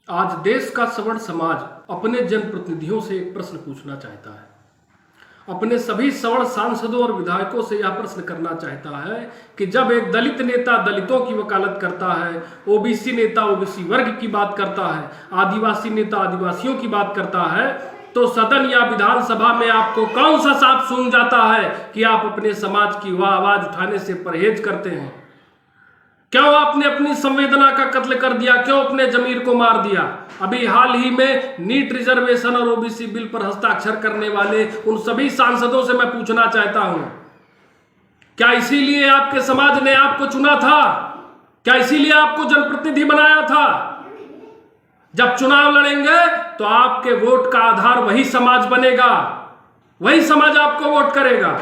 आज देश का सवर्ण समाज अपने जनप्रतिनिधियों से एक प्रश्न पूछना चाहता है। अपने सभी सवर्ण सांसदों और विधायकों से यह प्रश्न करना चाहता है कि जब एक दलित नेता दलितों की वकालत करता है, ओबीसी नेता ओबीसी वर्ग की बात करता है, आदिवासी नेता आदिवासियों की बात करता है, तो सदन या विधानसभा में आपको कौन सा सांप सूंघ जाता है कि आप अपने समाज की वह आवाज उठाने से परहेज करते हैं? क्यों आपने अपनी संवेदना का कत्ल कर दिया? क्यों अपने जमीर को मार दिया? अभी हाल ही में नीट रिजर्वेशन और ओबीसी बिल पर हस्ताक्षर करने वाले उन सभी सांसदों से मैं पूछना चाहता हूं, क्या इसीलिए आपके समाज ने आपको चुना था? क्या इसीलिए आपको जनप्रतिनिधि बनाया था? जब चुनाव लड़ेंगे तो आपके वोट का आधार वही समाज बनेगा, वही समाज आपको वोट करेगा।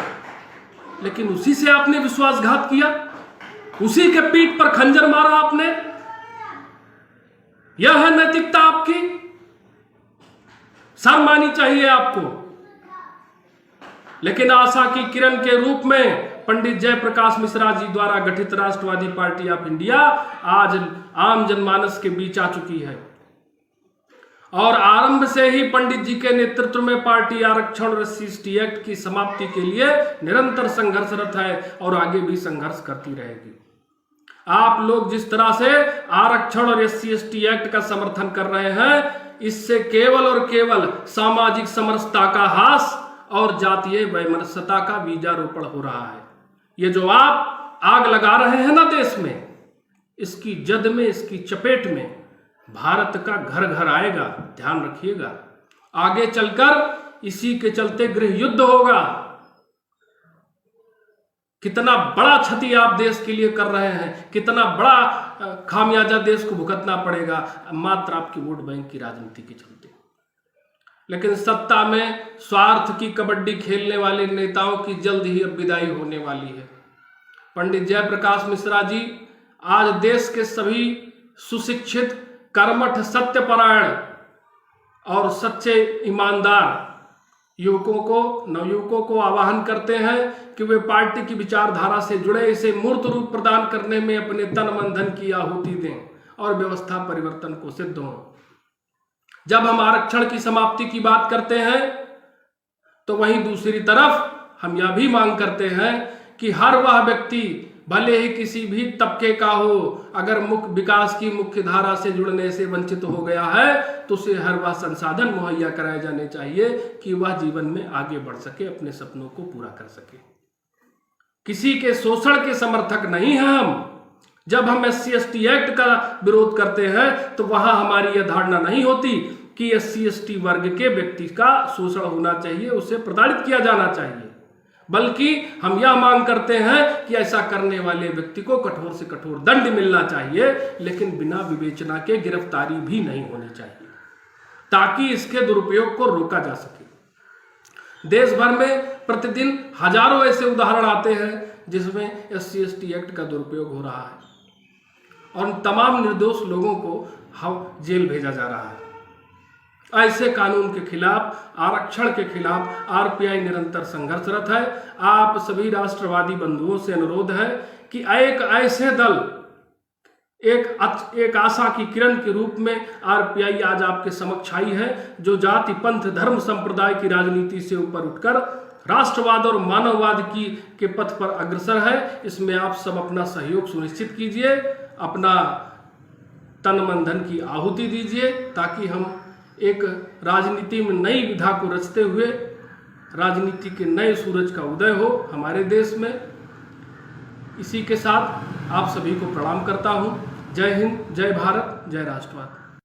लेकिन उसी से आपने विश्वासघात किया, उसी के पीठ पर खंजर मारा आपने। यह है नैतिकता आपकी? शर्म आनी चाहिए आपको। लेकिन आशा की किरण के रूप में पंडित जयप्रकाश मिश्रा जी द्वारा गठित राष्ट्रवादी पार्टी ऑफ इंडिया आज आम जनमानस के बीच आ चुकी है और आरंभ से ही पंडित जी के नेतृत्व में पार्टी आरक्षण और SC/ST एक्ट की समाप्ति के लिए निरंतर संघर्षरत है और आगे भी संघर्ष करती रहेगी। आप लोग जिस तरह से आरक्षण और SC/ST एक्ट का समर्थन कर रहे हैं, इससे केवल और केवल सामाजिक समरसता का ह्रास और जातीय वैमनस्यता का बीजारोपण हो रहा है। ये जो आप आग लगा रहे हैं ना देश में, इसकी जद में, इसकी चपेट में भारत का घर घर आएगा। ध्यान रखिएगा, आगे चलकर इसी के चलते गृह युद्ध होगा। कितना बड़ा क्षति आप देश के लिए कर रहे हैं, कितना बड़ा खामियाजा देश को भुगतना पड़ेगा मात्र आपकी वोट बैंक की राजनीति के चलते। लेकिन सत्ता में स्वार्थ की कबड्डी खेलने वाले नेताओं की जल्द ही अब विदाई होने वाली है। पंडित जयप्रकाश मिश्रा जी आज देश के सभी सुशिक्षित, कर्मठ, सत्यपरायण और सच्चे ईमानदार युवकों को, नवयुवकों को आह्वान करते हैं कि वे पार्टी की विचारधारा से जुड़े, इसे मूर्त रूप प्रदान करने में अपने तन मन धन की आहुति दें और व्यवस्था परिवर्तन को सिद्ध हों। जब हम आरक्षण की समाप्ति की बात करते हैं तो वहीं दूसरी तरफ हम यह भी मांग करते हैं कि हर वह व्यक्ति, भले ही किसी भी तबके का हो, अगर विकास की मुख्य धारा से जुड़ने से वंचित हो गया है तो उसे हर वह संसाधन मुहैया कराए जाने चाहिए कि वह जीवन में आगे बढ़ सके, अपने सपनों को पूरा कर सके। किसी के शोषण के समर्थक नहीं हैं हम। जब हम SC/ST एक्ट का विरोध करते हैं तो वहां हमारी यह धारणा नहीं होती कि SC/ST वर्ग के व्यक्ति का शोषण होना चाहिए, उसे प्रताड़ित किया जाना चाहिए, बल्कि हम यह मांग करते हैं कि ऐसा करने वाले व्यक्ति को कठोर से कठोर दंड मिलना चाहिए, लेकिन बिना विवेचना के गिरफ्तारी भी नहीं होनी चाहिए, ताकि इसके दुरुपयोग को रोका जा सके। देश भर में प्रतिदिन हजारों ऐसे उदाहरण आते हैं जिसमें SC/ST एक्ट का दुरुपयोग हो रहा है और तमाम निर्दोष लोगों को जेल भेजा जा रहा है। ऐसे कानून के खिलाफ, आरक्षण के खिलाफ RPI निरंतर संघर्षरत है। आप सभी राष्ट्रवादी बंधुओं से अनुरोध है कि एक ऐसे दल, एक आशा की किरण के रूप में RPI आज आपके समक्ष आई है, जो जाति, पंथ, धर्म, संप्रदाय की राजनीति से ऊपर उठकर राष्ट्रवाद और मानववाद के पथ पर अग्रसर है। इसमें आप सब अपना सहयोग सुनिश्चित कीजिए, अपना तन मन धन की आहुति दीजिए, ताकि हम एक राजनीति में नई विधा को रचते हुए राजनीति के नए सूरज का उदय हो हमारे देश में। इसी के साथ आप सभी को प्रणाम करता हूं। जय हिंद, जय भारत, जय राष्ट्रवाद।